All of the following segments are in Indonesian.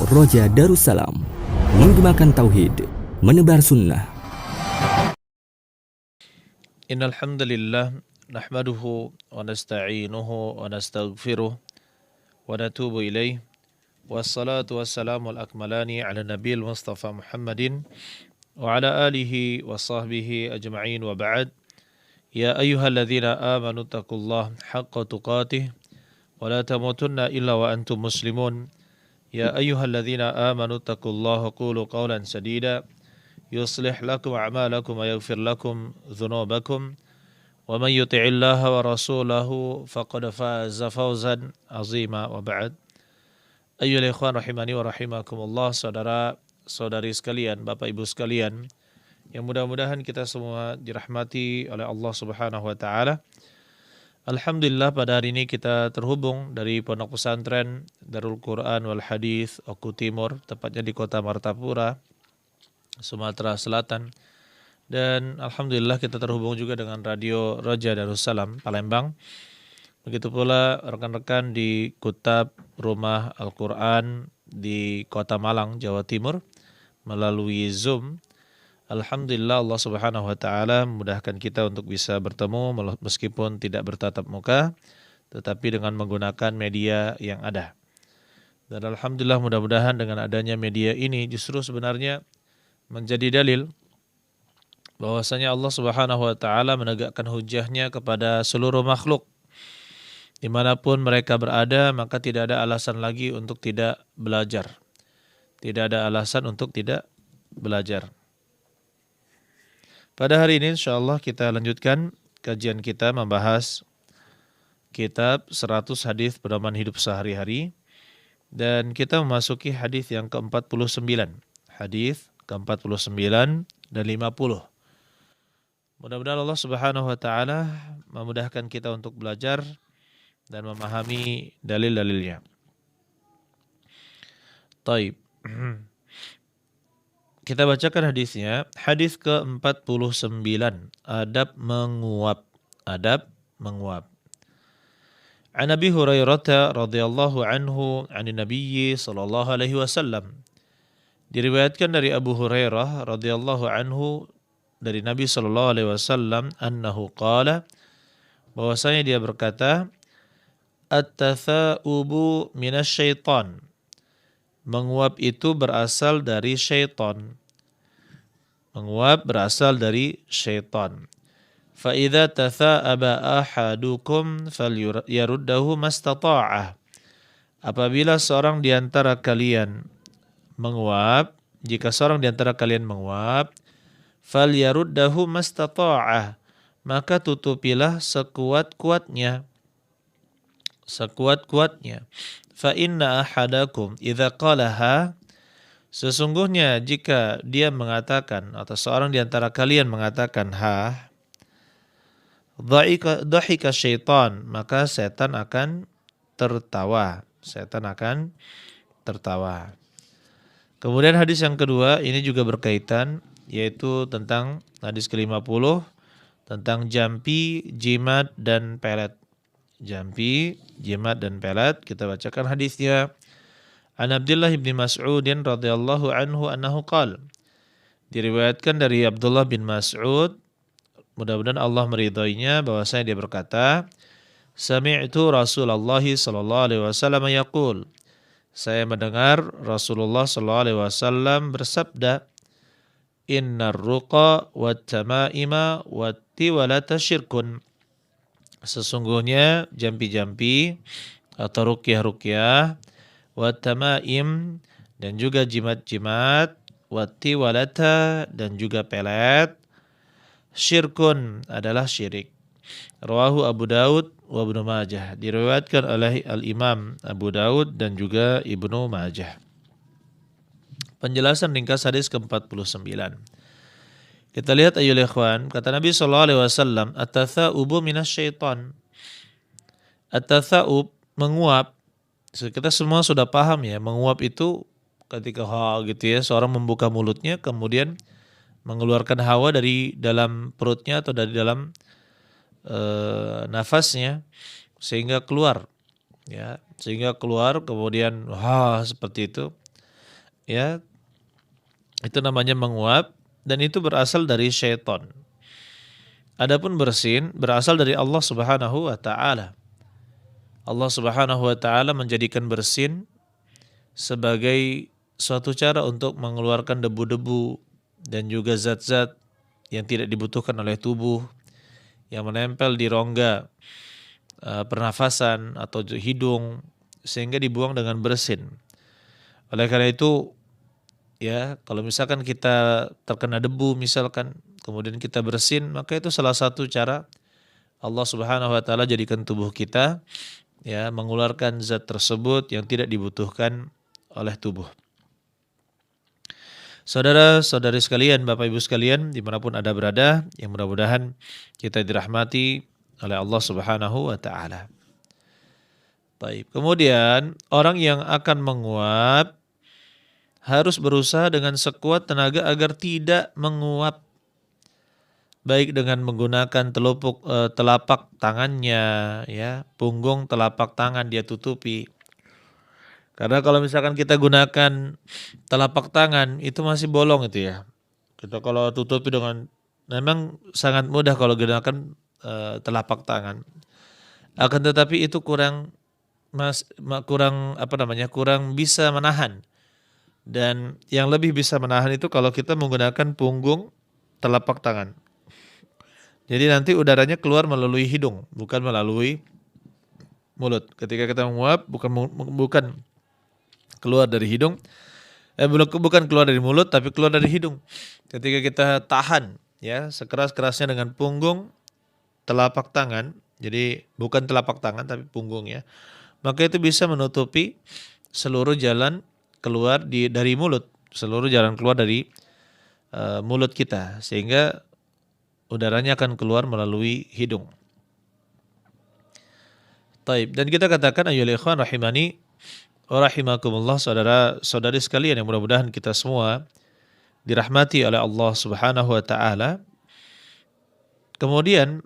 Roja Darussalam, menggemakan tauhid, menebar sunnah. Innal hamdalillah nahmaduhu wa nasta'inuhu wa nastaghfiruh wa natubu ilaih. Wassalatu wassalamu al-akmalani ala nabiyil Mustafa Muhammadin wa ala alihi wa sahbihi ajma'in wa ba'd. Ya ayyuhalladzina amanu taqullaha haqqa tuqatih wa la tamutunna illa wa antum muslimun. Ya ayyuhalladzina amanu taqullaha qulu qawlan sadida yuslih lakum a'malakum wa yaghfir lakum dhunubakum wa man yuti'illaha wa rasulahu faqad faza fawzan azima wa ba'd. Ayyuhal ikhwan rahimani wa rahimakumullah, saudara-saudari sekalian, Bapak Ibu sekalian, yang mudah-mudahan kita semua dirahmati oleh Allah Subhanahu wa taala. Alhamdulillah pada hari ini kita terhubung dari Pondok Pesantren Darul Quran wal Hadis Oku Timur, tepatnya di Kota Martapura, Sumatera Selatan. Dan alhamdulillah kita terhubung juga dengan Radio Roja Darussalam Palembang. Begitu pula rekan-rekan di Kutab Rumah Al-Quran di Kota Malang, Jawa Timur melalui Zoom. Alhamdulillah Allah Subhanahu wa taala memudahkan kita untuk bisa bertemu meskipun tidak bertatap muka, tetapi dengan menggunakan media yang ada. Dan alhamdulillah mudah-mudahan dengan adanya media ini justru sebenarnya menjadi dalil bahwasanya Allah Subhanahu wa taala menegakkan hujahnya kepada seluruh makhluk. Dimanapun mereka berada, maka tidak ada alasan lagi untuk tidak belajar. Tidak ada alasan untuk tidak belajar. Pada hari ini insyaallah kita lanjutkan kajian kita membahas kitab 100 hadis pedoman hidup sehari-hari. Dan kita memasuki hadis yang ke-49. Hadis ke-49 dan 50. Mudah-mudahan Allah Subhanahu wa taala memudahkan kita untuk belajar dan memahami dalil-dalilnya. Taib. Kita bacakan hadisnya. Hadis ke-49. Adab menguap. Adab menguap. An Abi Hurairah radhiyallahu anhu 'anil Nabi sallallahu alaihi wasallam. Diriwayatkan dari Abu Hurairah radhiyallahu anhu dari Nabi sallallahu alaihi wasallam annahu qala, bahwasanya dia berkata, at-tatha'ubu minasyaitan. Menguap itu berasal dari syaitan. Menguap berasal dari syaitan. Fa idza tatha'aba ahadukum falyaruddahu mastata'ah. Apabila seorang di antara kalian menguap, jika seorang di antara kalian menguap, falyaruddahu mastata'ah, maka tutupilah sekuat-kuatnya. Sekuat-kuatnya. Fa inna ahadakum idza qalaha, sesungguhnya jika dia mengatakan atau seorang di antara kalian mengatakan ha, dhahika syaitan, maka setan akan tertawa. Setan akan tertawa. Kemudian hadis yang kedua ini juga berkaitan, yaitu tentang hadis ke-50 tentang jampi, jimat dan pelet. Jampi, jimat dan pelet. Kita bacakan hadisnya. An Abdullah bin Mas'ud radhiyallahu anhu annahu qala. Diriwayatkan dari Abdullah bin Mas'ud, mudah-mudahan Allah meridhoinya, bahwasanya dia berkata, sami'tu Rasulullah sallallahu alaihi wasallam yaqul. Saya mendengar Rasulullah sallallahu alaihi wasallam bersabda, innar ruqa wat tamaima wat tiwalata syirkun. Sesungguhnya jampi-jampi atau ruqyah-ruqyah, wat tamaim dan juga jimat-jimat, wat tiwalata dan juga pelet, syirkun adalah syirik. Rawahu Abu Daud wa Ibnu Majah. Diriwayatkan oleh Al-Imam Abu Daud dan juga Ibnu Majah. Penjelasan ringkas hadis ke-49. Kita lihat ayyuhal ikhwan, kata Nabi sallallahu alaihi wasallam, at-tatha'ubu minasyaitan. At-tatha'ub, menguap. Kita semua sudah paham ya, menguap itu ketika gitu ya, seorang membuka mulutnya kemudian mengeluarkan hawa dari dalam perutnya atau dari dalam nafasnya. sehingga keluar, ya, sehingga keluar kemudian seperti itu, ya, itu namanya menguap dan itu berasal dari syaitan. Adapun bersin berasal dari Allah Subhanahu wa taala. Allah Subhanahu wa taala menjadikan bersin sebagai suatu cara untuk mengeluarkan debu-debu dan juga zat-zat yang tidak dibutuhkan oleh tubuh yang menempel di rongga pernafasan atau hidung sehingga dibuang dengan bersin. Oleh karena itu, ya, kalau misalkan kita terkena debu misalkan kemudian kita bersin, maka itu salah satu cara Allah Subhanahu wa taala jadikan tubuh kita, ya, mengeluarkan zat tersebut yang tidak dibutuhkan oleh tubuh. Saudara-saudari sekalian, Bapak Ibu sekalian, dimanapun Anda berada, yang mudah-mudahan kita dirahmati oleh Allah Subhanahu wa taala. Baik, kemudian orang yang akan menguap harus berusaha dengan sekuat tenaga agar tidak menguap, baik dengan menggunakan telapak tangannya, ya, punggung telapak tangan dia tutupi. Karena kalau misalkan kita gunakan telapak tangan itu masih bolong itu ya. Kita kalau tutupi dengan, memang sangat mudah kalau gunakan telapak tangan. Akan tetapi itu kurang kurang bisa menahan. Dan yang lebih bisa menahan itu kalau kita menggunakan punggung telapak tangan. Jadi nanti udaranya keluar melalui hidung, bukan melalui mulut. Ketika kita menguap bukan keluar dari hidung, bukan keluar dari mulut tapi keluar dari hidung. Ketika kita tahan, ya, sekeras-kerasnya dengan punggung telapak tangan, jadi bukan telapak tangan tapi punggungnya, maka itu bisa menutupi seluruh jalan keluar dari mulut, seluruh jalan keluar dari mulut kita, sehingga udaranya akan keluar melalui hidung. Taib, dan kita katakan ayyuhal ikhwan rahimani wa rahimakumullah, saudara-saudari sekalian yang mudah-mudahan kita semua dirahmati oleh Allah Subhanahu wa taala. Kemudian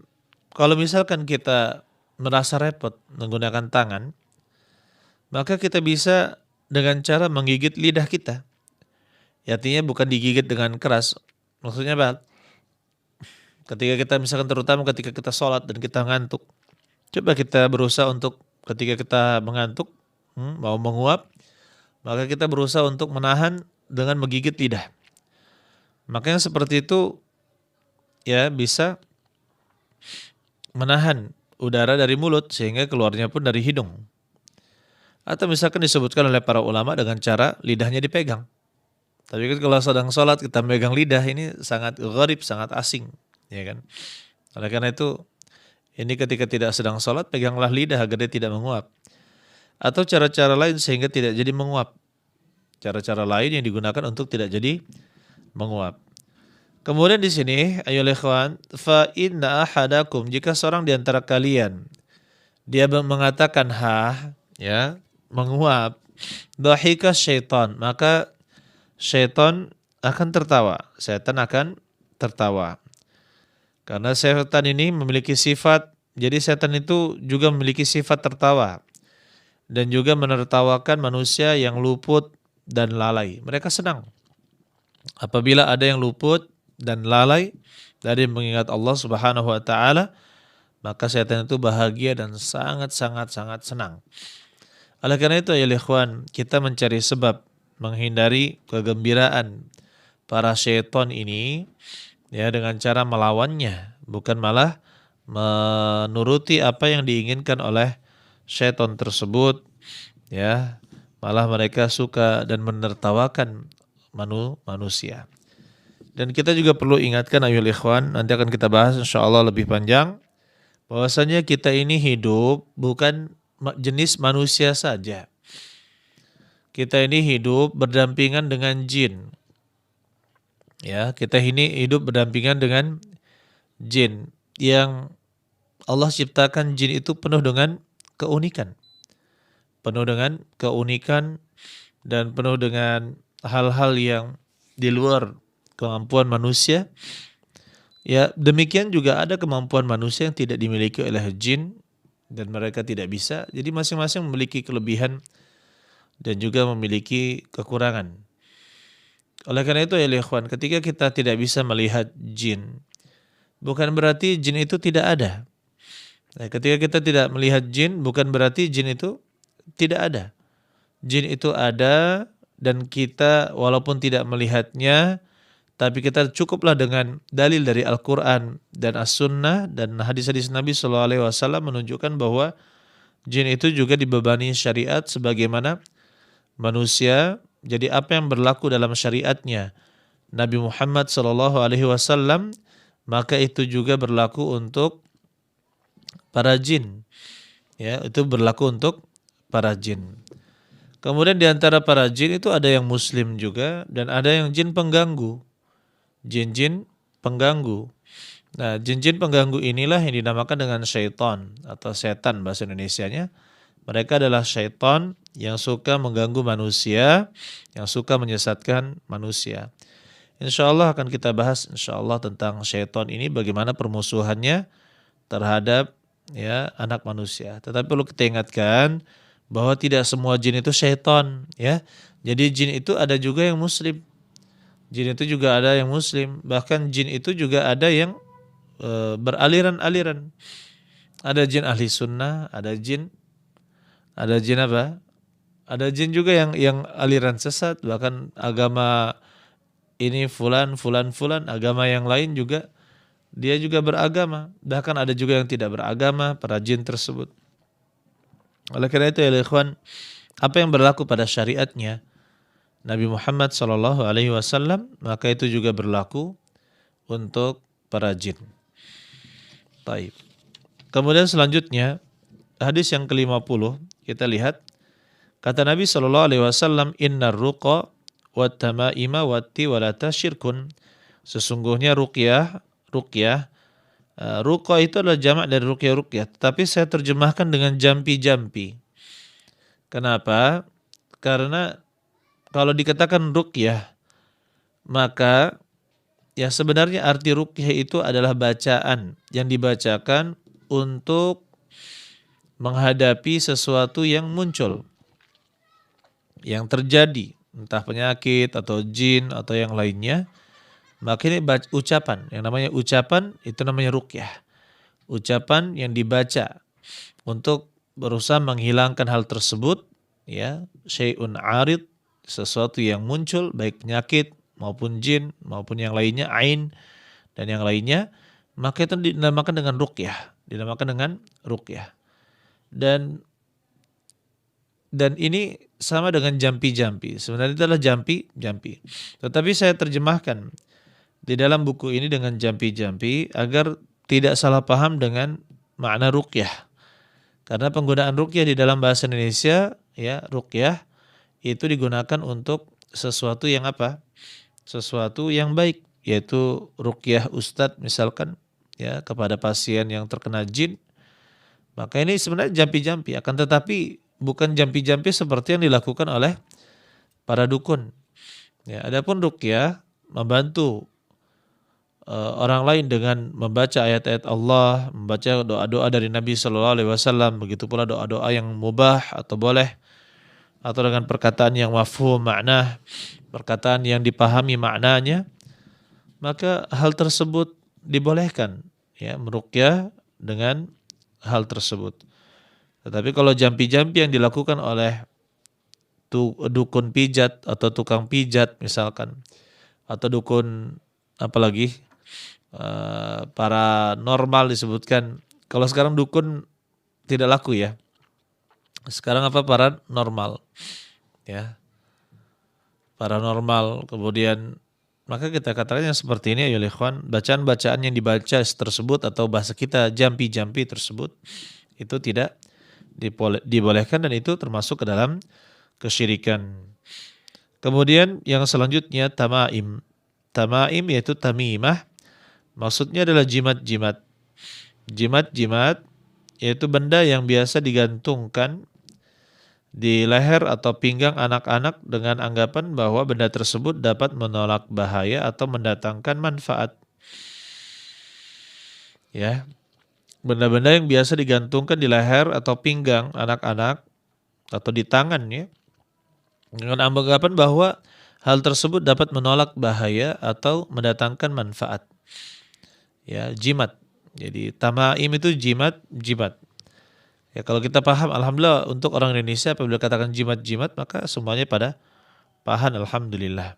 kalau misalkan kita merasa repot menggunakan tangan, maka kita bisa dengan cara menggigit lidah kita. Artinya bukan digigit dengan keras. Maksudnya apa? Ketika kita misalkan, terutama ketika kita sholat dan kita ngantuk, coba kita berusaha untuk ketika kita mengantuk, mau menguap, maka kita berusaha untuk menahan dengan menggigit lidah. Maka yang seperti itu, ya, bisa menahan udara dari mulut sehingga keluarnya pun dari hidung. Atau misalkan disebutkan oleh para ulama dengan cara lidahnya dipegang. Tapi kan kalau sedang sholat kita megang lidah, ini sangat gharib, sangat asing, ya kan? Oleh karena itu, ini ketika tidak sedang sholat, peganglah lidah agar dia tidak menguap. Atau cara-cara lain sehingga tidak jadi menguap. Cara-cara lain yang digunakan untuk tidak jadi menguap. Kemudian di sini, ayyuhal ikhwan, fa inna ahadakum, jika seorang di antara kalian dia mengatakan ya, menguap, dhahika syaitan, maka syaitan akan tertawa. Setan akan tertawa. Karena setan ini memiliki sifat, jadi setan itu juga memiliki sifat tertawa dan juga menertawakan manusia yang luput dan lalai. Mereka senang apabila ada yang luput dan lalai dari mengingat Allah Subhanahu wa taala, maka setan itu bahagia dan sangat-sangat senang. Oleh karena itu ya ikhwan, kita mencari sebab menghindari kegembiraan para syaitan ini, ya, dengan cara melawannya, bukan malah menuruti apa yang diinginkan oleh syaitan tersebut, ya, malah mereka suka dan menertawakan manusia. Dan kita juga perlu ingatkan ayyuhal ikhwan, nanti akan kita bahas insyaallah lebih panjang, bahwasanya kita ini hidup bukan jenis manusia saja. Kita ini hidup berdampingan dengan jin. Ya, kita ini hidup berdampingan dengan jin yang Allah ciptakan. Jin itu penuh dengan keunikan. Penuh dengan keunikan dan penuh dengan hal-hal yang di luar kemampuan manusia. Ya, demikian juga ada kemampuan manusia yang tidak dimiliki oleh jin, dan mereka tidak bisa. Jadi masing-masing memiliki kelebihan dan juga memiliki kekurangan. Oleh karena itu ya ikhwan, ketika kita tidak bisa melihat jin, bukan berarti jin itu tidak ada. Nah, ketika kita tidak melihat jin, bukan berarti jin itu tidak ada. Jin itu ada dan kita walaupun tidak melihatnya, tapi kita cukuplah dengan dalil dari Al-Quran dan As-Sunnah dan hadis-hadis Nabi SAW menunjukkan bahwa jin itu juga dibebani syariat sebagaimana manusia. Jadi apa yang berlaku dalam syariatnya Nabi Muhammad SAW, maka itu juga berlaku untuk para jin. Ya, itu berlaku untuk para jin. Kemudian di antara para jin itu ada yang muslim juga dan ada yang jin pengganggu. Jin-jin pengganggu. Nah, jin-jin pengganggu inilah yang dinamakan dengan syaitan atau setan bahasa Indonesianya. Mereka adalah syaitan yang suka mengganggu manusia, yang suka menyesatkan manusia. Insya Allah akan kita bahas insya Allah tentang syaitan ini, bagaimana permusuhannya terhadap ya anak manusia. Tetapi perlu kita ingatkan bahwa tidak semua jin itu syaitan, ya. Jadi jin itu ada juga yang muslim. Jin itu juga ada yang muslim. Bahkan jin itu juga ada yang beraliran-aliran. Ada jin ahli sunnah, ada jin apa? Ada jin juga yang aliran sesat, bahkan agama ini fulan, agama yang lain juga dia juga beragama. Bahkan ada juga yang tidak beragama, para jin tersebut. Oleh karena itu ya ikhwan, apa yang berlaku pada syariatnya Nabi Muhammad SAW, maka itu juga berlaku untuk para jin. Baik. Kemudian selanjutnya hadis yang ke-50 kita lihat, kata Nabi SAW, innar ruqa wat tamaima wati walata syirkun. Sesungguhnya ruqyah, ruqa itu adalah jamak dari ruqyah, tapi saya terjemahkan dengan jampi-jampi. Kenapa? Karena kalau dikatakan ruqyah, maka ya sebenarnya arti ruqyah itu adalah bacaan yang dibacakan untuk menghadapi sesuatu yang muncul, yang terjadi, entah penyakit atau jin atau yang lainnya. Maka ini ucapan, yang namanya ucapan itu namanya ruqyah. Ucapan yang dibaca untuk berusaha menghilangkan hal tersebut, ya, syai'un arid, sesuatu yang muncul, baik penyakit maupun jin maupun yang lainnya, ain dan yang lainnya, maka itu dinamakan dengan ruqyah. Dan ini sama dengan jampi-jampi. Sebenarnya itu adalah jampi. Tetapi saya terjemahkan di dalam buku ini dengan jampi-jampi agar tidak salah paham dengan makna ruqyah. Karena penggunaan ruqyah di dalam bahasa Indonesia, ya, ruqyah itu digunakan untuk sesuatu yang apa? Sesuatu yang baik, yaitu ruqyah ustadz misalkan, ya, kepada pasien yang terkena jin. Maka ini sebenarnya jampi-jampi, akan tetapi bukan jampi-jampi seperti yang dilakukan oleh para dukun. Ya, adapun ruqyah membantu orang lain dengan membaca ayat-ayat Allah, membaca doa-doa dari Nabi SAW, begitu pula doa-doa yang mubah atau boleh, atau dengan perkataan yang mafhum makna, perkataan yang dipahami maknanya, maka hal tersebut dibolehkan, ya, meruqyah dengan hal tersebut. Tetapi kalau jampi-jampi yang dilakukan oleh dukun pijat atau tukang pijat misalkan, atau dukun apalagi paranormal disebutkan. Kalau sekarang dukun tidak laku ya. Sekarang apa? Paranormal, ya, paranormal. Kemudian maka kita katakan yang seperti ini ya ikhwan, bacaan-bacaan yang dibaca tersebut atau bahasa kita jampi-jampi tersebut itu tidak dibolehkan dan itu termasuk ke dalam kesyirikan. Kemudian yang selanjutnya tamaim. Tamaim yaitu tamimah, maksudnya adalah jimat-jimat. Jimat-jimat yaitu benda yang biasa digantungkan di leher atau pinggang anak-anak dengan anggapan bahwa benda tersebut dapat menolak bahaya atau mendatangkan manfaat. Ya. benda-benda yang biasa digantungkan di leher atau pinggang anak-anak atau di tangan ya, dengan anggapan bahwa hal tersebut dapat menolak bahaya atau mendatangkan manfaat. Ya, jimat. Jadi tamaim itu jimat. Ya kalau kita paham, alhamdulillah untuk orang Indonesia apabila katakan jimat-jimat maka semuanya pada paham, alhamdulillah.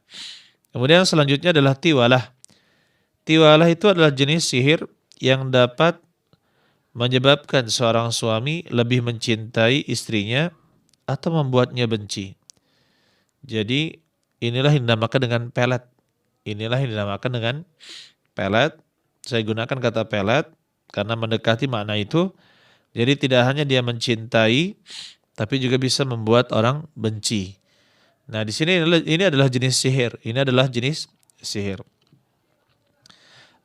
Kemudian selanjutnya adalah tiwalah. Tiwalah itu adalah jenis sihir yang dapat menyebabkan seorang suami lebih mencintai istrinya atau membuatnya benci. Jadi inilah yang dinamakan dengan pelet. Inilah yang dinamakan dengan pelet. Saya gunakan kata pelet karena mendekati makna itu. Jadi tidak hanya dia mencintai, tapi juga bisa membuat orang benci. Nah di sini ini adalah jenis sihir. Ini adalah jenis sihir.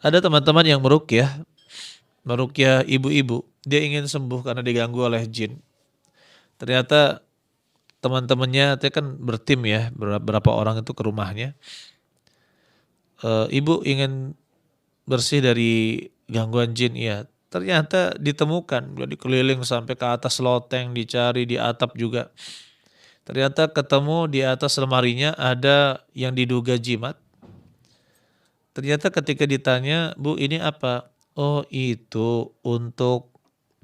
Ada teman-teman yang meruqyah ibu-ibu. Dia ingin sembuh karena diganggu oleh jin. Ternyata teman-temannya itu kan bertim ya, beberapa orang itu ke rumahnya. Ibu ingin bersih dari gangguan jin, ya. Ternyata ditemukan, dikeliling sampai ke atas loteng, dicari di atap juga. Ternyata ketemu di atas lemarinya ada yang diduga jimat. Ternyata ketika ditanya, "Bu, ini apa?" "Oh, itu untuk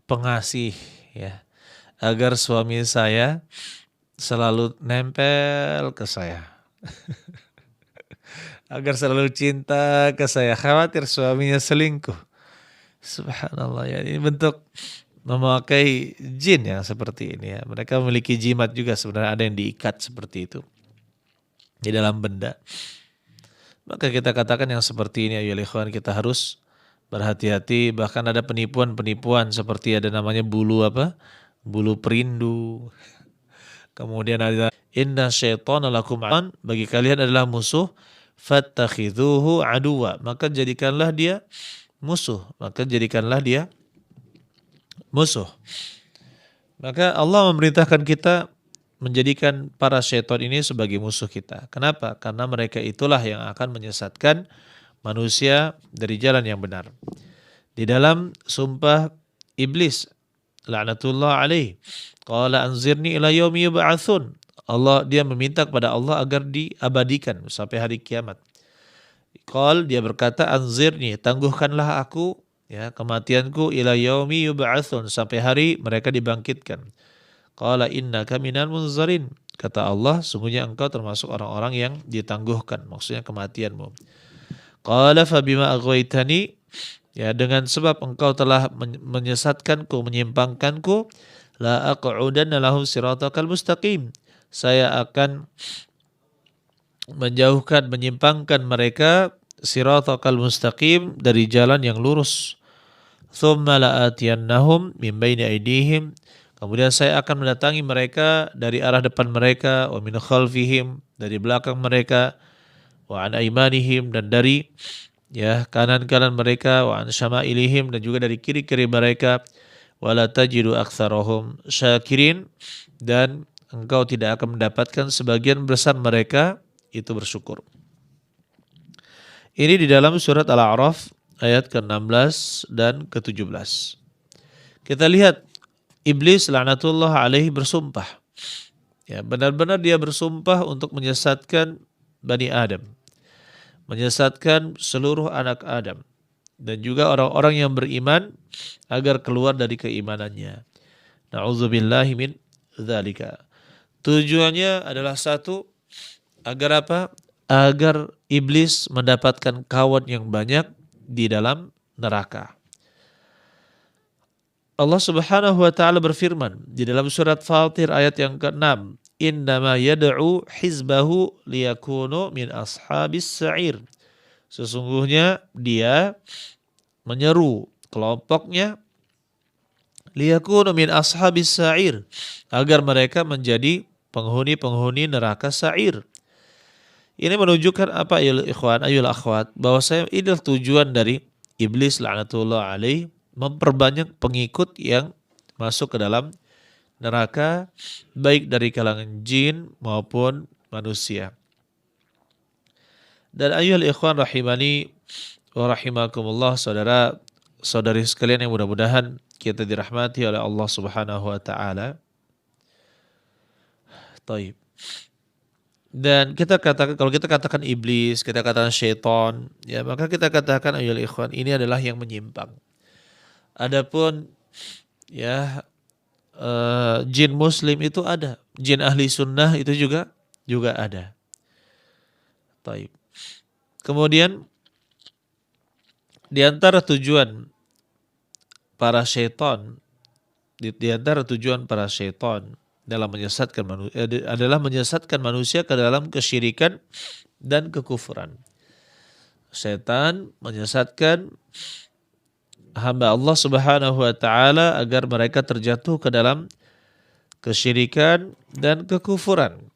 pengasih ya, agar suami saya selalu nempel ke saya." Agar selalu cinta ke saya, khawatir suaminya selingkuh. Subhanallah ya, ini bentuk memakai jin yang seperti ini ya. Mereka memiliki jimat juga, sebenarnya ada yang diikat seperti itu di dalam benda. Maka kita katakan yang seperti ini ayolah ikhwan, kita harus berhati-hati. Bahkan ada penipuan-penipuan seperti ada namanya bulu apa? Bulu perindu. Kemudian ada inna syaitana lakum an, bagi kalian adalah musuh, fattakhidhuhu aduwa, maka jadikanlah dia musuh. Maka Allah memerintahkan kita menjadikan para syaitan ini sebagai musuh kita. Kenapa? Karena mereka itulah yang akan menyesatkan manusia dari jalan yang benar. Di dalam sumpah iblis, laknatullah alaih, qala anzirni ila yaumi yub'atsun. Dia meminta kepada Allah agar diabadikan sampai hari kiamat. Dia berkata, anzirni, tangguhkanlah aku ya kematianku ila yaumi yub'atsun, sampai hari mereka dibangkitkan. Qala innaka minal munzarin, kata Allah, sungguhnya engkau termasuk orang-orang yang ditangguhkan, maksudnya kematianmu. Qala fabima aghwaytani, ya dengan sebab engkau telah menyesatkanku, menyimpangkanku, la aq'udanna lahum siratakal mustaqim, saya akan menyimpangkan mereka siratakal mustaqim, dari jalan yang lurus. Thumma la'atiyannahum min baini aydihim, kemudian saya akan mendatangi mereka dari arah depan mereka, wa min khalfihim, dari belakang mereka, wa an aymanihim, dan dari ya kanan-kanan mereka, wa an syama'ilihim, dan juga dari kiri-kiri mereka, wa la tajidu aktsarahum syakirin, dan engkau tidak akan mendapatkan sebagian besar mereka itu bersyukur. Ini di dalam surat Al-A'raf ayat ke-16 dan ke-17. Kita lihat iblis laknatullah alaihi bersumpah. Ya, benar-benar dia bersumpah untuk menyesatkan Bani Adam, menyesatkan seluruh anak Adam, dan juga orang-orang yang beriman agar keluar dari keimanannya. Na'udzubillahi min dzalika. Tujuannya adalah satu, agar apa? Agar iblis mendapatkan kawan yang banyak di dalam neraka. Allah Subhanahu wa taala berfirman di dalam surat Fatir ayat yang ke-6, "Innama yad'u hizbahu liyakunu min ashabis sa'ir." Sesungguhnya dia menyeru kelompoknya liyakunu min ashabis sa'ir, agar mereka menjadi penghuni-penghuni neraka sa'ir. Ini menunjukkan apa ya ikhwan, ayul akhwat, bahwasanya ini tujuan dari iblis laknatullah alaih, memperbanyak pengikut yang masuk ke dalam neraka, baik dari kalangan jin maupun manusia. Dan ayuhal ikhwan rahimani wa rahimakumullah, saudara saudari sekalian yang mudah-mudahan kita dirahmati oleh Allah Subhanahu wa taala. Taib. Dan kita katakan, kalau kita katakan iblis, kita katakan syaitan, ya maka kita katakan ayyuhal ikhwan, ini adalah yang menyimpang. Adapun ya jin muslim itu ada, jin ahli sunnah itu juga ada. Taib. Kemudian di antara tujuan para syaitan, di antara tujuan para syaitan dalam menyesatkan manusia adalah menyesatkan manusia ke dalam kesyirikan dan kekufuran. Setan menyesatkan hamba Allah Subhanahu wa taala agar mereka terjatuh ke dalam kesyirikan dan kekufuran.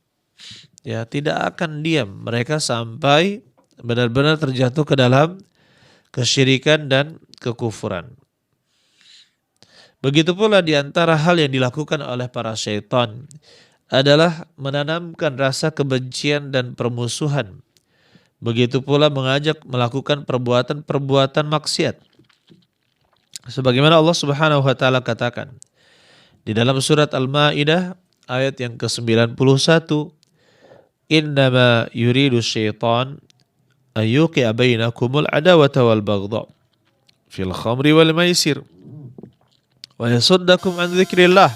Ya, tidak akan diam mereka sampai benar-benar terjatuh ke dalam kesyirikan dan kekufuran. Begitu pula di antara hal yang dilakukan oleh para syaitan adalah menanamkan rasa kebencian dan permusuhan. Begitu pula mengajak melakukan perbuatan-perbuatan maksiat. Sebagaimana Allah Subhanahu wa taala katakan di dalam surat Al-Maidah ayat yang ke-91, "Innama yuridu syaitan ayyuqi'a bainakumul adawata wal baghdha fil khamri wal maisir wa yasuddakum an dzikrillah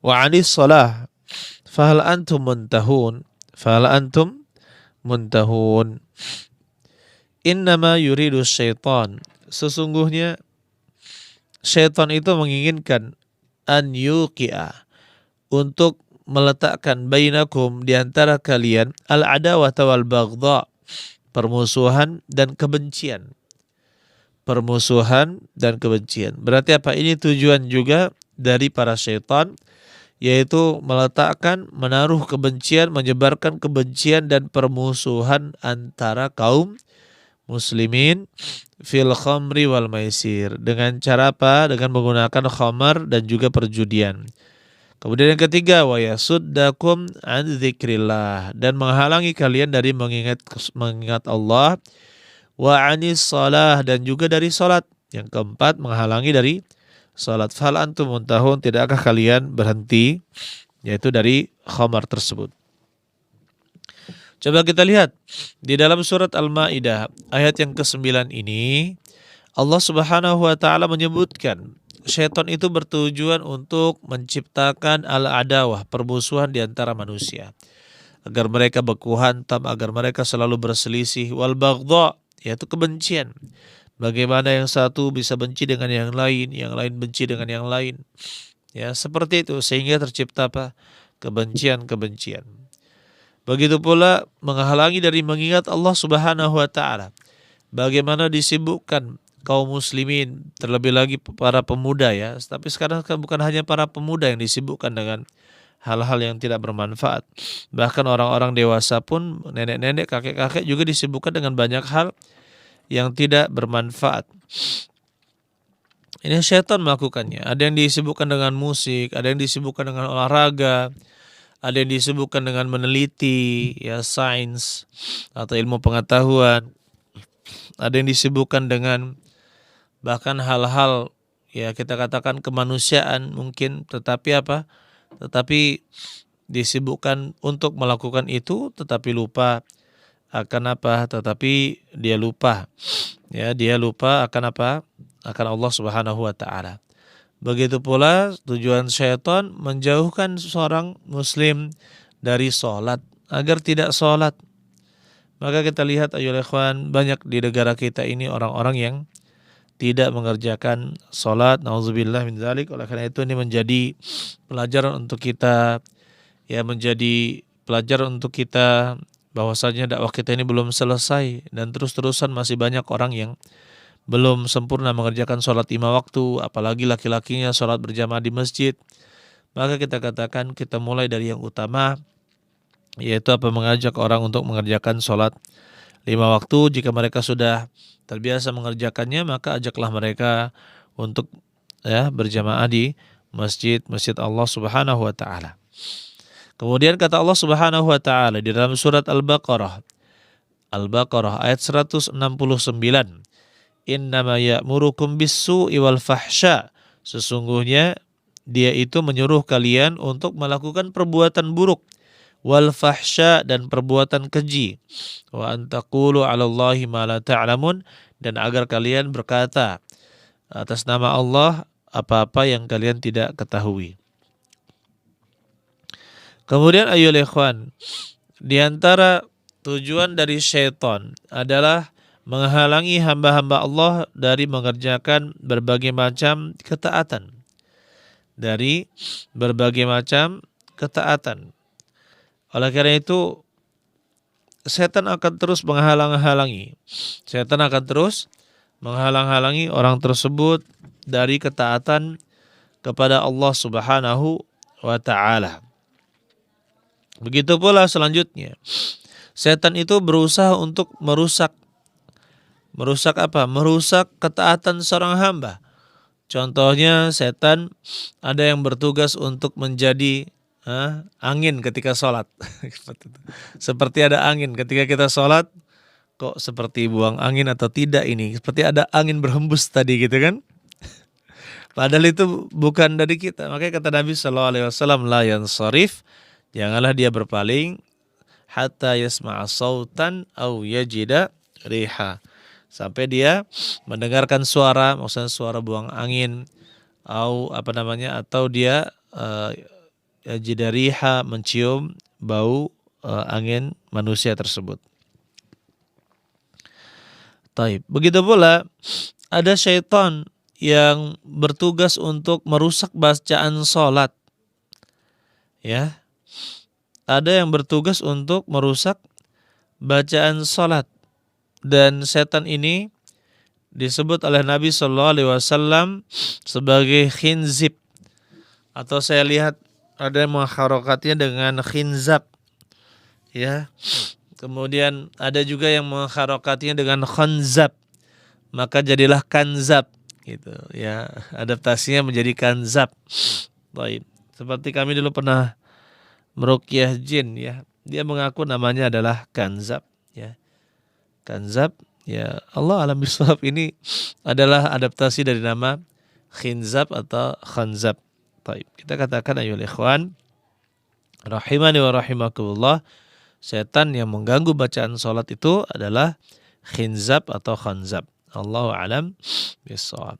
wa 'anis shalah fahal antum muntahun." Innama yuridu syaitan, sesungguhnya syaitan itu menginginkan an yuqi'a, untuk meletakkan bainakum, di antara kalian, al adawata wal baghdha, permusuhan dan kebencian. Permusuhan dan kebencian. Berarti apa? Ini tujuan juga dari para syaitan, yaitu meletakkan, menaruh kebencian, menyebarkan kebencian dan permusuhan antara kaum muslimin fil khamri wal maisir. Dengan cara apa? Dengan menggunakan khamar dan juga perjudian. Kemudian yang ketiga, wa yasuddakum an dzikrillah, dan menghalangi kalian dari mengingat Allah, wa anis shalah, dan juga dari salat. Yang keempat, menghalangi dari salat. Fal antum muntahun, tidakkah kalian berhenti, yaitu dari khamar tersebut. Coba kita lihat di dalam surat Al-Maidah ayat yang ke-9 ini, Allah Subhanahu wa taala menyebutkan syaitan itu bertujuan untuk menciptakan al-adawah, permusuhan di antara manusia, agar mereka baku hantam, agar mereka selalu berselisih, wal baghdha, yaitu kebencian. Bagaimana yang satu bisa benci dengan yang lain benci dengan yang lain. Ya, seperti itu sehingga tercipta apa? Kebencian-kebencian. Begitu pula menghalangi dari mengingat Allah Subhanahu wa taala. Bagaimana disibukkan kaum muslimin, terlebih lagi para pemuda ya. Tapi sekarang kan bukan hanya para pemuda yang disibukkan dengan hal-hal yang tidak bermanfaat. Bahkan orang-orang dewasa pun, nenek-nenek, kakek-kakek juga disibukkan dengan banyak hal yang tidak bermanfaat. Ini syaitan melakukannya. Ada yang disibukkan dengan musik, ada yang disibukkan dengan olahraga, ada yang disibukkan dengan meneliti ya sains atau ilmu pengetahuan. Ada yang disibukkan dengan bahkan hal-hal ya kita katakan kemanusiaan mungkin, tetapi apa? Tetapi disibukkan untuk melakukan itu, tetapi lupa akan apa? Tetapi dia lupa akan apa? Akan Allah Subhanahu wa taala. Begitu pula tujuan syaitan menjauhkan seorang muslim dari sholat, agar tidak sholat. Maka kita lihat ayyuhal ikhwan, banyak di negara kita ini orang-orang yang tidak mengerjakan sholat, na'udzubillah min dzalik. Oleh karena itu ini menjadi pelajaran untuk kita, ya, menjadi pelajaran untuk kita bahwasanya dakwah kita ini belum selesai dan terus-terusan masih banyak orang yang belum sempurna mengerjakan sholat 5 waktu, apalagi laki-lakinya sholat berjamaah di masjid. Maka kita katakan kita mulai dari yang utama, yaitu apa? Mengajak orang untuk mengerjakan sholat 5 waktu. Jika mereka sudah terbiasa mengerjakannya, maka ajaklah mereka untuk ya berjamaah di masjid Allah Subhanahu wa taala. Kemudian kata Allah Subhanahu wa taala di dalam surat Al-Baqarah ayat 169, innama ya'murukum bis-su'i wal fahsya. Sesungguhnya dia itu menyuruh kalian untuk melakukan perbuatan buruk, wal fahsya, dan perbuatan keji, wa an taqulu 'alallahi ma la ta'lamun, dan agar kalian berkata atas nama Allah apa-apa yang kalian tidak ketahui. Kemudian ayyuhal ikhwan, di antara tujuan dari syaitan adalah menghalangi hamba-hamba Allah dari mengerjakan berbagai macam ketaatan. Dari berbagai macam ketaatan. Oleh karena itu, setan akan terus menghalang-halangi. Setan akan terus menghalang-halangi orang tersebut dari ketaatan kepada Allah Subhanahu wa ta'ala. Begitu pula selanjutnya, setan itu berusaha untuk merusak apa? Merusak ketaatan seorang hamba. Contohnya setan ada yang bertugas untuk menjadi angin ketika sholat. Seperti ada angin ketika kita sholat, kok seperti buang angin atau tidak ini? Seperti ada angin berhembus tadi gitu kan? Padahal itu bukan dari kita. Makanya kata Nabi SAW, la yansarif, janganlah dia berpaling hatta yasma'a sautan au yajida riha, sampai dia mendengarkan suara, maksudnya suara buang angin, atau dia yajida riha, mencium bau angin manusia tersebut. Taib. Begitu pula ada syaitan yang bertugas untuk merusak bacaan sholat. Ya, ada yang bertugas untuk merusak bacaan sholat, dan setan ini disebut oleh Nabi SAW sebagai khinzib, atau saya lihat ada yang mengharokatnya dengan khinzab, ya. Kemudian ada juga yang mengharokatnya dengan khanzab, maka jadilah kanzab, gitu ya. Adaptasinya menjadi kanzab. Baik. Seperti kami dulu pernah meruqyah jin, ya. Dia mengaku namanya adalah kanzab, ya. Kanzab, ya. Allah alam bisawab, ini adalah adaptasi dari nama khinzab atau khanzab. Baik. Kita katakan ayyuhal ikhwan rahimani wa rahimakumullah, setan yang mengganggu bacaan sholat itu adalah khinzab atau khanzab. Allahu alam bisawab.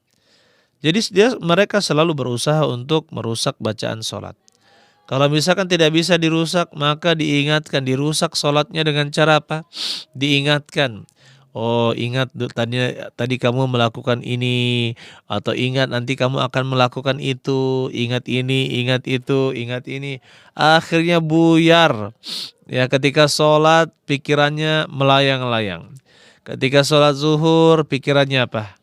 Jadi mereka selalu berusaha untuk merusak bacaan sholat. Kalau misalkan tidak bisa dirusak, maka diingatkan, dirusak sholatnya dengan cara apa? Diingatkan. Oh, ingat tadi kamu melakukan ini, atau ingat nanti kamu akan melakukan itu, ingat ini, ingat itu, ingat ini. Akhirnya buyar. Ya, ketika sholat pikirannya melayang-layang. Ketika sholat zuhur pikirannya apa?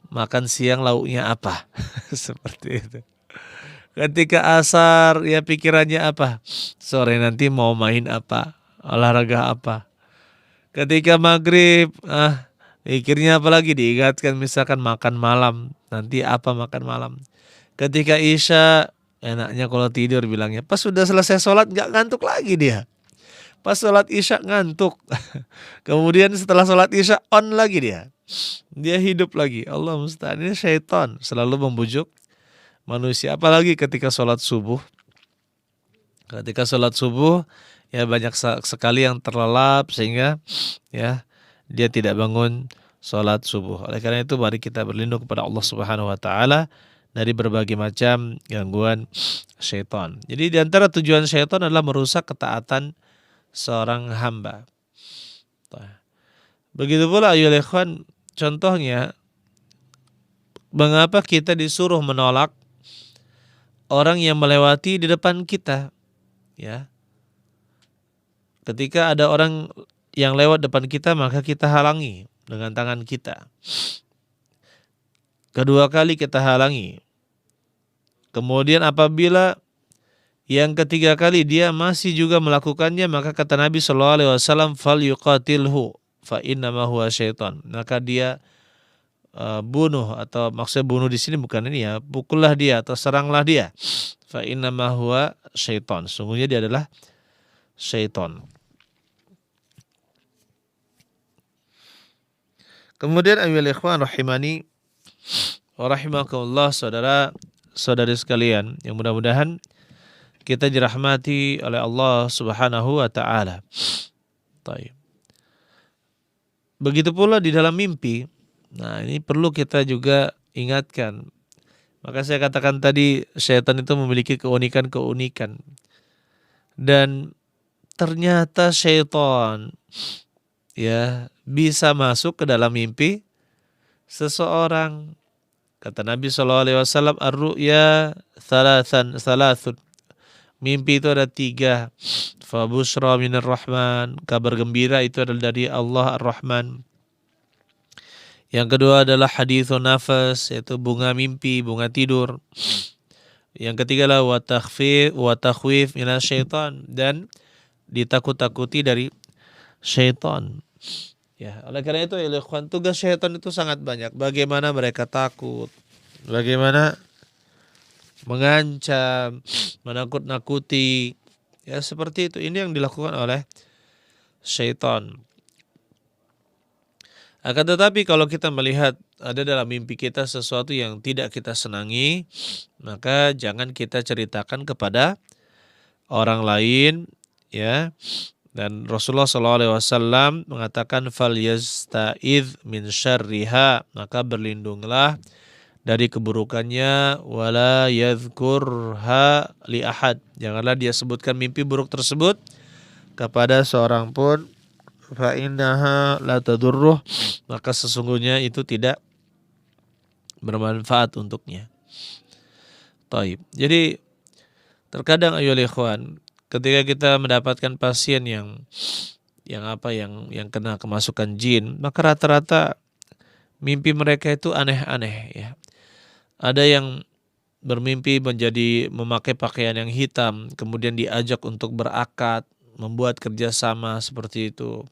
Makan siang lauknya apa? Seperti itu. Ketika asar ya pikirannya apa? Sore nanti mau main apa? Olahraga apa? Ketika maghrib pikirnya apa lagi? Diingatkan misalkan makan malam. Nanti apa makan malam? Ketika isya, enaknya kalau tidur bilangnya. Pas sudah selesai sholat gak ngantuk lagi dia. Pas sholat isya ngantuk. Kemudian setelah sholat isya on lagi dia. Dia hidup lagi. Allah musta'an. Ini syaitan selalu membujuk manusia. Apalagi ketika sholat subuh. Ketika sholat subuh ya banyak sekali yang terlelap sehingga ya dia tidak bangun sholat subuh. Oleh karena itu mari kita berlindung kepada Allah Subhanahu Wa Taala dari berbagai macam gangguan syaitan. Jadi di antara tujuan syaitan adalah merusak ketaatan seorang hamba. Begitu pula ayyuhal ikhwan, contohnya mengapa kita disuruh menolak orang yang melewati di depan kita, ya. Ketika ada orang yang lewat depan kita, maka kita halangi dengan tangan kita. Kedua kali kita halangi. Kemudian apabila yang ketiga kali dia masih juga melakukannya, maka kata Nabi SAW, fal yuqatilhu fa innama huwa syaitan. Maka dia bunuh, atau maksudnya bunuh di sini bukan ini ya, pukullah dia atau seranglah dia. Fa innama huwa syaitan. Sungguhnya dia adalah syaitan. Kemudian ayyuhal ikhwan rahimani wa rahimakumullah, saudara-saudari sekalian yang mudah-mudahan kita dirahmati oleh Allah Subhanahu wa taala. Baik. Begitu pula di dalam mimpi. Nah, ini perlu kita juga ingatkan. Maka saya katakan tadi syaitan itu memiliki keunikan-keunikan. Dan ternyata syaitan ya bisa masuk ke dalam mimpi seseorang. Kata Nabi SAW, ar-ru'ya thalathun. Mimpi itu ada 3. Fa busyra minar rahman, kabar gembira itu adalah dari Allah ar-Rahman. Yang kedua adalah hadithun nafas, yaitu bunga mimpi, bunga tidur. Yang ketiga adalah wa takhwif minasyaitan, dan ditakut-takuti dari syaitan. Ya, oleh karena itu ya ikhwan, tugas syaitan itu sangat banyak. Bagaimana mereka takut, bagaimana mengancam, menakut-nakuti. Ya, seperti itu. Ini yang dilakukan oleh syaitan. Akan tetapi kalau kita melihat ada dalam mimpi kita sesuatu yang tidak kita senangi, maka jangan kita ceritakan kepada orang lain, ya. Dan Rasulullah SAW mengatakan fal yasta'idz min syarriha, maka berlindunglah dari keburukannya, wala yadhkurha li ahad, janganlah dia sebutkan mimpi buruk tersebut kepada seorang pun. Fa innaha la tadurruh, maka sesungguhnya itu tidak bermanfaat untuknya. Taib. Jadi terkadang ayyuhal ikhwan, ketika kita mendapatkan pasien yang kena kemasukan jin, maka rata-rata mimpi mereka itu aneh-aneh ya. Ada yang bermimpi menjadi memakai pakaian yang hitam, kemudian diajak untuk berakad, membuat kerjasama seperti itu.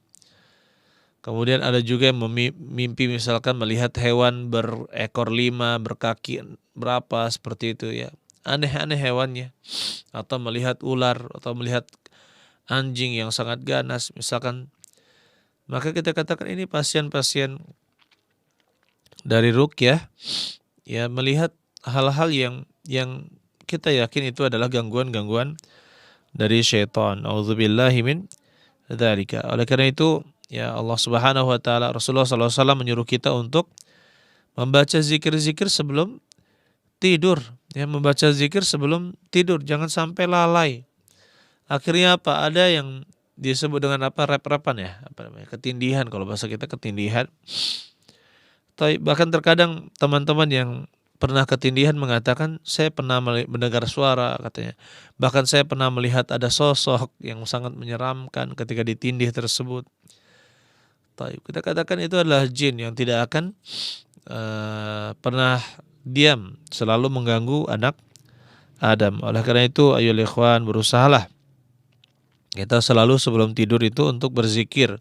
Kemudian ada juga yang mimpi misalkan melihat hewan berekor 5, berkaki berapa, seperti itu ya. Aneh-aneh hewannya. Atau melihat ular, atau melihat anjing yang sangat ganas misalkan. Maka kita katakan ini pasien-pasien dari ruqyah ya, melihat hal-hal yang kita yakin itu adalah gangguan-gangguan dari syaitan. Auzubillahi min dzalika. Oleh karena itu ya Allah Subhanahu wa taala, Rasulullah SAW menyuruh kita untuk membaca zikir-zikir sebelum tidur. Ya, membaca zikir sebelum tidur, jangan sampai lalai. Akhirnya apa? Ada yang disebut dengan apa? Rep-repan ya, apa namanya? Ketindihan, kalau bahasa kita ketindihan. Bahkan terkadang teman-teman yang pernah ketindihan mengatakan, saya pernah mendengar suara katanya. Bahkan saya pernah melihat ada sosok yang sangat menyeramkan ketika ditindih tersebut. Kita katakan itu adalah jin yang tidak akan pernah diam, selalu mengganggu anak Adam. Oleh karena itu ayyuhal ikhwan, berusahalah kita selalu sebelum tidur itu untuk berzikir,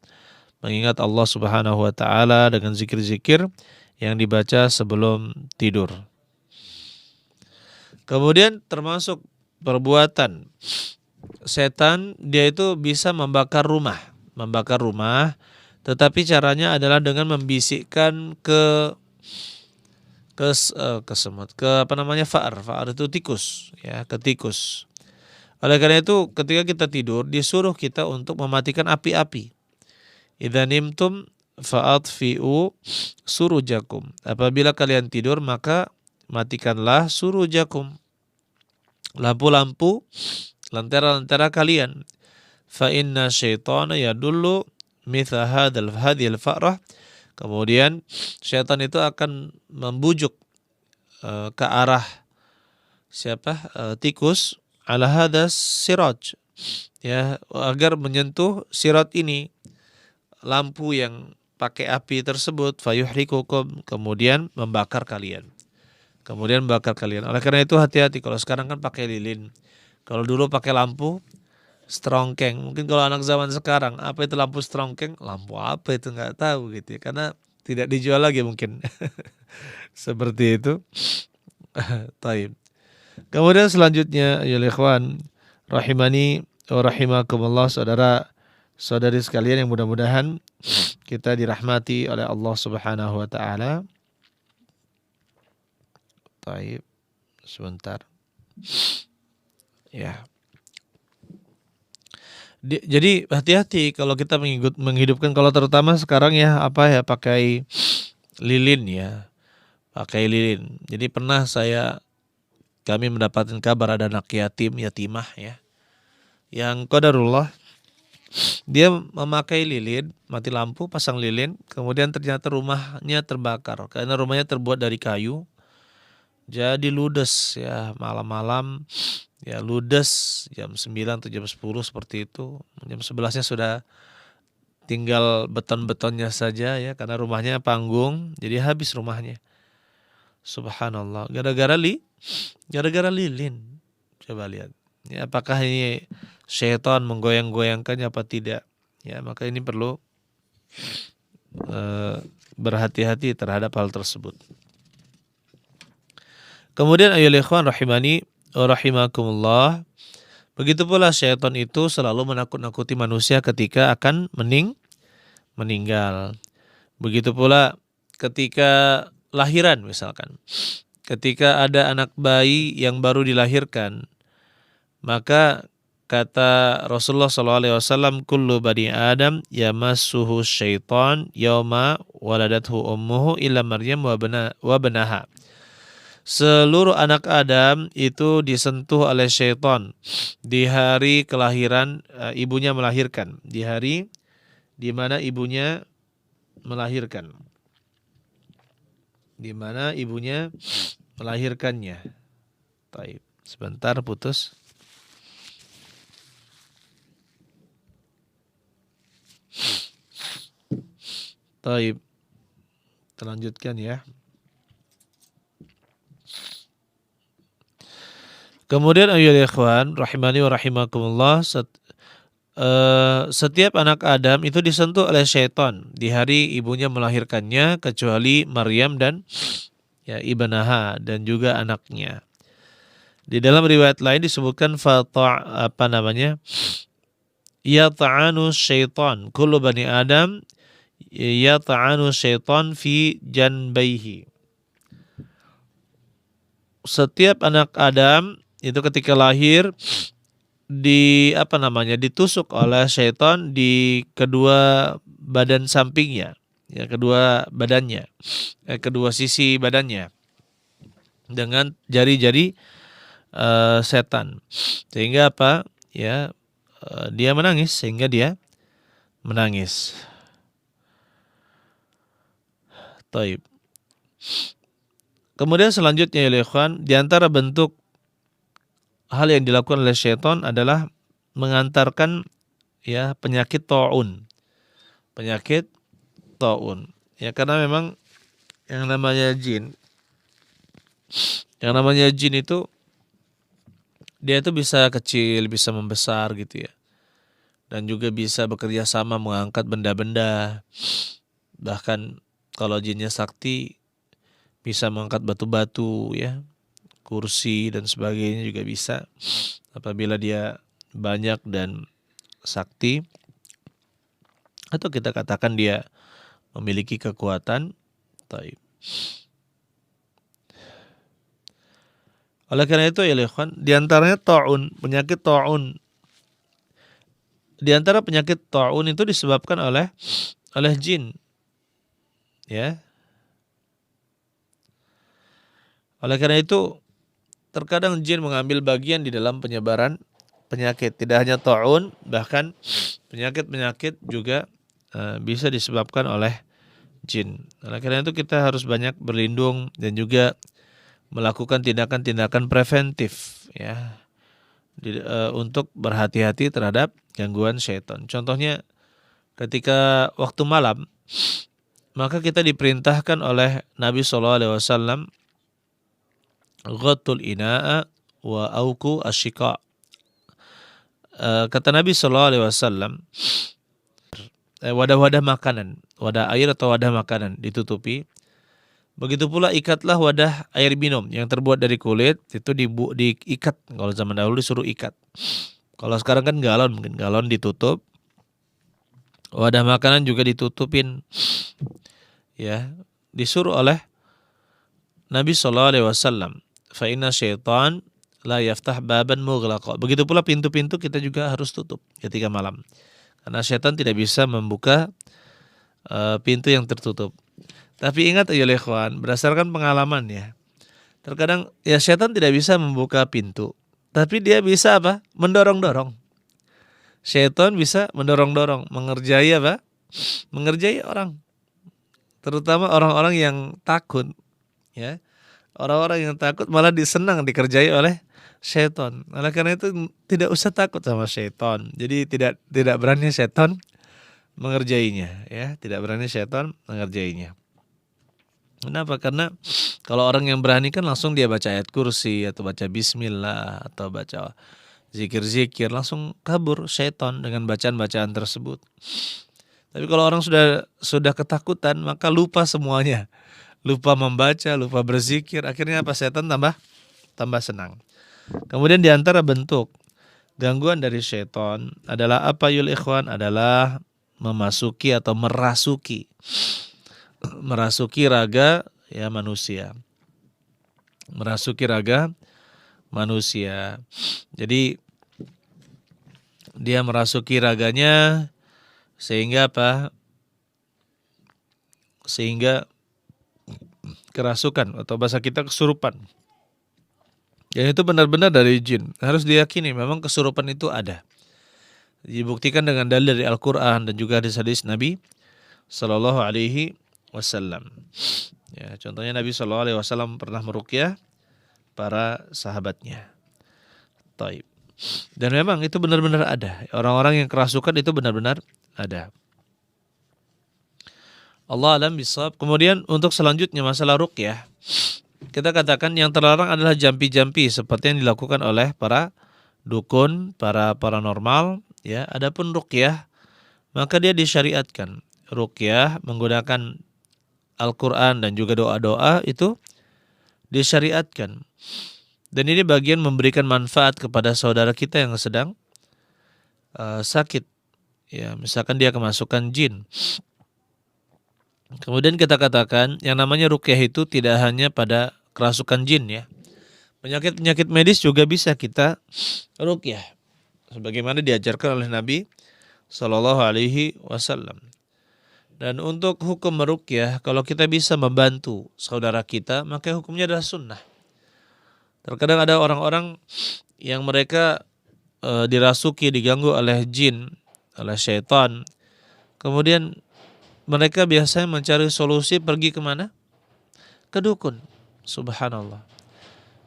mengingat Allah Subhanahu wa taala dengan zikir-zikir yang dibaca sebelum tidur. Kemudian termasuk perbuatan setan, dia itu bisa membakar rumah, tetapi caranya adalah dengan membisikkan ke semut, ke fa'ar itu tikus ya, ke tikus. Oleh karena itu ketika kita tidur disuruh kita untuk mematikan api-api. Idza nimtum fa'atfi'u surujakum. Apabila kalian tidur maka matikanlah surujakum, lampu-lampu, lentera-lentera kalian. Fa inna syaitana yadullu mithla hadhil fa'rah. Kemudian syaitan itu akan membujuk ke arah tikus, ala hadas siraj, ya, agar menyentuh sirat ini, lampu yang pakai api tersebut, fayuhrikukum, kemudian membakar kalian. Oleh karena itu hati-hati, kalau sekarang kan pakai lilin. Kalau dulu pakai lampu strongkeng. Mungkin kalau anak zaman sekarang, apa itu lampu strongkeng? Lampu apa itu, nggak tahu gitu ya, karena tidak dijual lagi mungkin. Seperti itu. Taib. Kemudian selanjutnya ya ikhwan rahimani wa rahimakumullah, saudara saudari sekalian yang mudah-mudahan kita dirahmati oleh Allah Subhanahu wa taala. Baik, sebentar. Ya. Jadi hati-hati kalau kita menghidupkan, kalau terutama sekarang ya pakai lilin ya. Pakai lilin. Jadi pernah kami mendapatkan kabar ada anak yatimah ya. Yang qadarullah dia memakai lilin, mati lampu, pasang lilin, kemudian ternyata rumahnya terbakar karena rumahnya terbuat dari kayu. Jadi ludes ya, malam-malam ya ludes jam 9 atau jam 10 seperti itu. Jam 11-nya sudah tinggal beton-betonnya saja ya, karena rumahnya panggung, jadi habis rumahnya. Subhanallah, gara-gara lilin. Coba lihat. Ya, apakah ini syaitan menggoyang-goyangkannya apa tidak? Ya, maka ini perlu berhati-hati terhadap hal tersebut. Kemudian ayyuhal ikhwan rahimani wa rahimakumullah, begitu pula syaitan itu selalu menakut-nakuti manusia ketika akan meninggal. Begitu pula ketika lahiran misalkan. Ketika ada anak bayi yang baru dilahirkan, maka kata Rasulullah SAW, kullu bani Adam yamassuhu syaitan yauma waladathu ummuhu illa Maryam wa banaha. Seluruh anak Adam itu disentuh oleh syaitan di hari kelahiran, ibunya melahirkan, di hari di mana ibunya melahirkan, di mana ibunya melahirkannya. Baik, sebentar putus. Baik, terlanjutkan ya. Kemudian ayyuhal ikhwan rahimani wa rahimakumullah, setiap anak Adam itu disentuh oleh syaitan di hari ibunya melahirkannya kecuali Maryam dan ya ibnaha dan juga anaknya. Di dalam riwayat lain disebutkan ya ta'anu syaitan kullu bani Adam ya ta'anu syaitan fi janbaihi. Setiap anak Adam itu ketika lahir ditusuk oleh syaitan di kedua badan sampingnya, ya kedua badannya, kedua sisi badannya dengan jari-jari setan, sehingga dia menangis, Taib. Kemudian selanjutnya ya ikhwan, di antara bentuk hal yang dilakukan oleh syaitan adalah mengantarkan ya penyakit taun. Ya, karena memang yang namanya jin itu dia itu bisa kecil, bisa membesar gitu ya. Dan juga bisa bekerja sama mengangkat benda-benda. Bahkan kalau jinnya sakti bisa mengangkat batu-batu ya, kursi dan sebagainya juga bisa apabila dia banyak dan sakti, atau kita katakan dia memiliki kekuatan. Taib. Oleh karena itu ya ikhwan, di antaranya penyakit taun. Di antara penyakit taun itu disebabkan oleh jin. Ya. Oleh karena itu terkadang jin mengambil bagian di dalam penyebaran penyakit, tidak hanya taun, bahkan penyakit-penyakit juga bisa disebabkan oleh jin. Oleh karena itu kita harus banyak berlindung dan juga melakukan tindakan-tindakan preventif ya, untuk berhati-hati terhadap gangguan syaitan. Contohnya ketika waktu malam, maka kita diperintahkan oleh Nabi SAW ghatul ina'a wa auku asyika. Kata Nabi SAW, wadah-wadah makanan, wadah air atau wadah makanan ditutupi. Begitu pula ikatlah wadah air minum yang terbuat dari kulit, itu diikat. Kalau zaman dahulu disuruh ikat. Kalau sekarang kan galon, mungkin galon ditutup. Wadah makanan juga ditutupin, ya, disuruh oleh Nabi SAW. Fa inna syaitan la yaftah baban mughlaqa. Begitu pula pintu-pintu kita juga harus tutup ketika malam. Karena syaitan tidak bisa membuka pintu yang tertutup. Tapi ingat ya ikhwan, berdasarkan pengalaman ya, terkadang ya syaitan tidak bisa membuka pintu, tapi dia bisa apa? Mendorong-dorong. Syaitan bisa mendorong-dorong, mengerjai apa? Mengerjai orang. Terutama orang-orang yang takut, ya. Orang-orang yang takut malah disenang dikerjai oleh syaitan. Oleh karena itu tidak usah takut sama syaitan. Jadi tidak berani syaitan mengerjainya, ya. Tidak berani syaitan mengerjainya. Kenapa? Karena kalau orang yang berani kan langsung dia baca ayat kursi atau baca bismillah atau baca zikir-zikir, langsung kabur syaitan dengan bacaan-bacaan tersebut. Tapi kalau orang sudah ketakutan, maka lupa semuanya. Lupa membaca, lupa berzikir, akhirnya apa? Syaitan tambah senang. Kemudian di antara bentuk gangguan dari syaitan adalah apa yul ikhwan? Adalah memasuki atau merasuki raga ya manusia. Merasuki raga manusia. Jadi dia merasuki raganya sehingga apa? Sehingga kerasukan atau bahasa kita kesurupan. Dan itu benar-benar dari jin. Harus diyakini memang kesurupan itu ada. Dibuktikan dengan dalil dari Al-Qur'an dan juga hadis-hadis Nabi sallallahu alaihi wasallam. Ya, contohnya Nabi sallallahu alaihi wasallam pernah meruqyah para sahabatnya. Taib. Dan memang itu benar-benar ada. Orang-orang yang kerasukan itu benar-benar ada. Allah alam bisawab. Kemudian untuk selanjutnya masalah ruqyah, kita katakan yang terlarang adalah jampi-jampi seperti yang dilakukan oleh para dukun, para paranormal, ya. Adapun ruqyah maka dia disyariatkan. Ruqyah menggunakan Al-Qur'an dan juga doa-doa itu disyariatkan. Dan ini bagian memberikan manfaat kepada saudara kita yang sedang sakit. Ya, misalkan dia kemasukan jin. Kemudian kita katakan yang namanya ruqyah itu tidak hanya pada kerasukan jin ya. Penyakit-penyakit medis juga bisa kita ruqyah. Sebagaimana diajarkan oleh Nabi sallallahu alaihi wasallam. Dan untuk hukum meruqyah, kalau kita bisa membantu saudara kita, maka hukumnya adalah sunnah. Terkadang ada orang-orang yang mereka dirasuki, diganggu oleh jin, oleh syaitan. Kemudian mereka biasanya mencari solusi pergi kemana? Ke dukun. Subhanallah.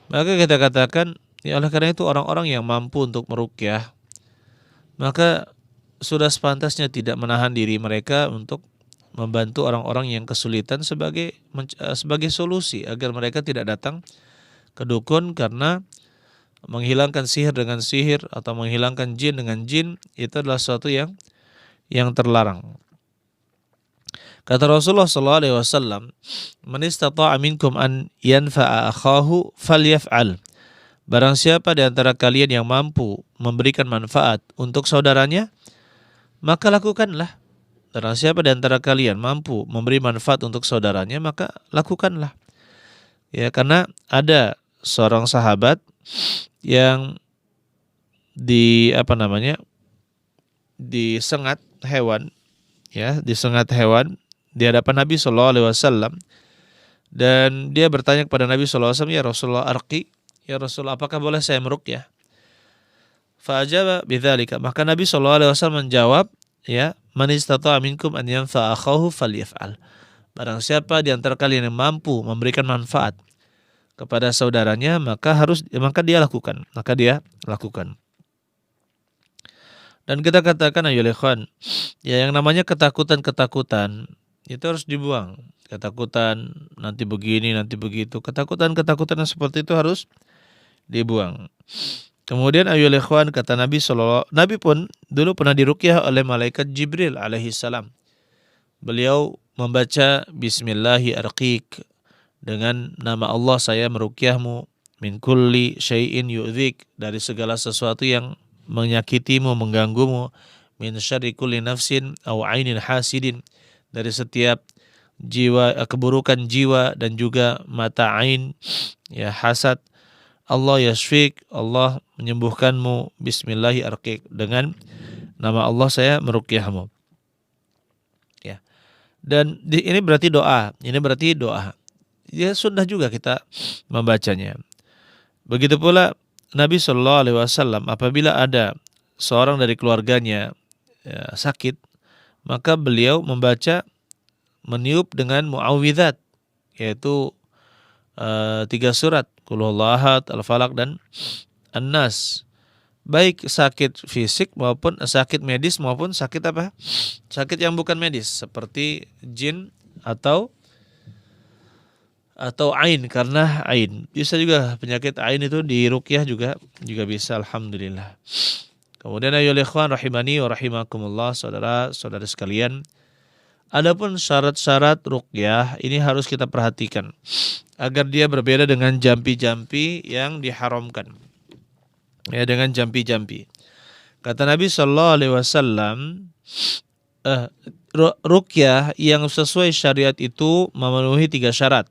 Maka kita katakan, ya oleh karena itu orang-orang yang mampu untuk meruqyah, maka sudah sepantasnya tidak menahan diri mereka untuk membantu orang-orang yang kesulitan sebagai solusi agar mereka tidak datang ke dukun, karena menghilangkan sihir dengan sihir atau menghilangkan jin dengan jin itu adalah sesuatu yang terlarang. Kata Rasulullah sallallahu alaihi wasallam, "Man istata'a minkum an yanfa'a akhahu falyaf'al." Barang siapa di antara kalian yang mampu memberikan manfaat untuk saudaranya, maka lakukanlah. Barang siapa di antara kalian mampu memberi manfaat untuk saudaranya, maka lakukanlah. Ya, karena ada seorang sahabat yang disengat hewan, ya, disengat hewan di hadapan Nabi sallallahu alaihi wasallam, dan dia bertanya kepada Nabi sallallahu alaihi wasallam, "Ya Rasulullah, arqi, ya Rasulullah, apakah boleh saya meruqyah?" Fa ajaba bidzalika, maka Nabi sallallahu alaihi wasallam menjawab, ya, "Man istata'a minkum an yanfa'a akhahu falyaf'al." Barang siapa di antara kalian yang mampu memberikan manfaat kepada saudaranya, maka dia lakukan. Dan kita katakan ayo ikhwan, ya yang namanya ketakutan itu harus dibuang. Ketakutan nanti begini, nanti begitu. Ketakutan yang seperti itu harus dibuang. Kemudian ayo ikhwan, kata Nabi pun dulu pernah diruqyah oleh malaikat Jibril alaihi salam. Beliau membaca bismillahi arqiq, dengan nama Allah saya meruqyahmu, min kulli syai'in yu'dzik, dari segala sesuatu yang menyakitimu, mengganggumu, min syarri kulli nafsin aw ainin hasidin, dari setiap jiwa keburukan jiwa dan juga mata ain ya hasad. Allah yashfik, Allah menyembuhkanmu, bismillahi arqik, dengan nama Allah saya meruqyahmu. Ya. Dan ini berarti doa, Ya sunnah juga kita membacanya. Begitu pula Nabi Shallallahu Alaihi Wasallam apabila ada seorang dari keluarganya ya, sakit, maka beliau meniup dengan muawwidzat, yaitu 3 surat, Qul huwallahu ahad, Al-Falaq dan An-Nas. Baik sakit fisik maupun sakit medis maupun sakit apa? Sakit yang bukan medis seperti jin atau ain, karena ain. Bisa juga penyakit ain itu diruqyah juga bisa, alhamdulillah. Kemudian ayyuhal ikhwan rahimani wa rahimakumullah, saudara-saudara sekalian, adapun syarat-syarat ruqyah ini harus kita perhatikan agar dia berbeda dengan jampi-jampi yang diharamkan. Ya, dengan jampi-jampi. Kata Nabi sallallahu alaihi wasallam, ruqyah yang sesuai syariat itu memenuhi 3 syarat.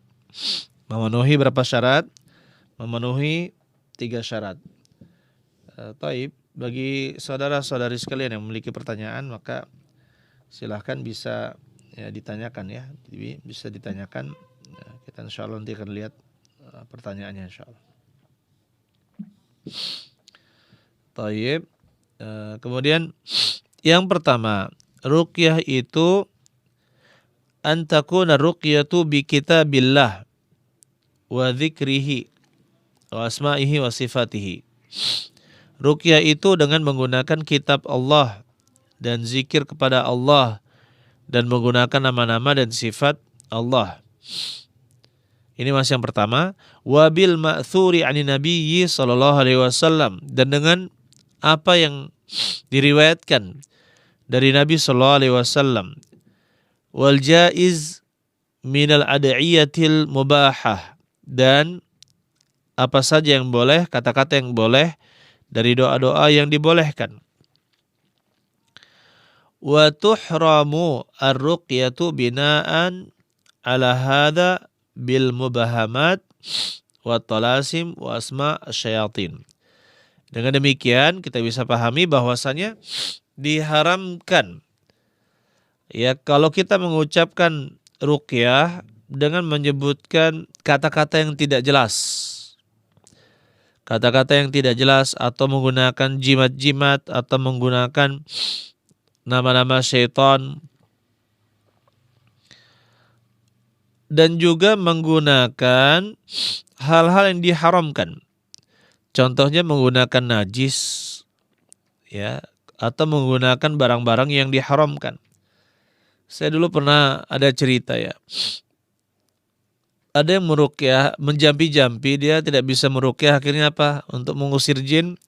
Memenuhi berapa syarat? Memenuhi 3 syarat. Taib, bagi saudara-saudari sekalian yang memiliki pertanyaan, maka silahkan bisa ya ditanyakan ya. Bisa ditanyakan. Kita insya Allah nanti akan lihat pertanyaannya insya Allah. Taib. Kemudian yang pertama, ruqyah itu antakuna ruqyatu bi kitabillah wa dzikrihi wa asma'ihi wa sifatihi. Ruqyah itu dengan menggunakan kitab Allah dan zikir kepada Allah dan menggunakan nama-nama dan sifat Allah. Ini masih yang pertama. Wabil ma'thuri 'ani nabiyyi sallallahu alaihi wasallam, dan dengan apa yang diriwayatkan dari Nabi sallallahu alaihi wasallam. Wal jaiz minal ad'iyatil mubahah, dan apa saja yang boleh, kata-kata yang boleh dari doa-doa yang dibolehkan. Wa tuhramu ar-ruqyatu bina'an ala hadza bil mubahamat wa talasim wa asma syayatin. Dengan demikian kita bisa pahami bahwasanya diharamkan ya kalau kita mengucapkan ruqyah dengan menyebutkan kata-kata yang tidak jelas. Kata-kata yang tidak jelas atau menggunakan jimat-jimat atau menggunakan nama-nama syaitan, dan juga menggunakan hal-hal yang diharamkan. Contohnya menggunakan najis ya, atau menggunakan barang-barang yang diharamkan. Saya dulu pernah ada cerita ya. Ada yang meruqyah, menjampi-jampi, dia tidak bisa meruqyah, akhirnya apa? Untuk mengusir jin,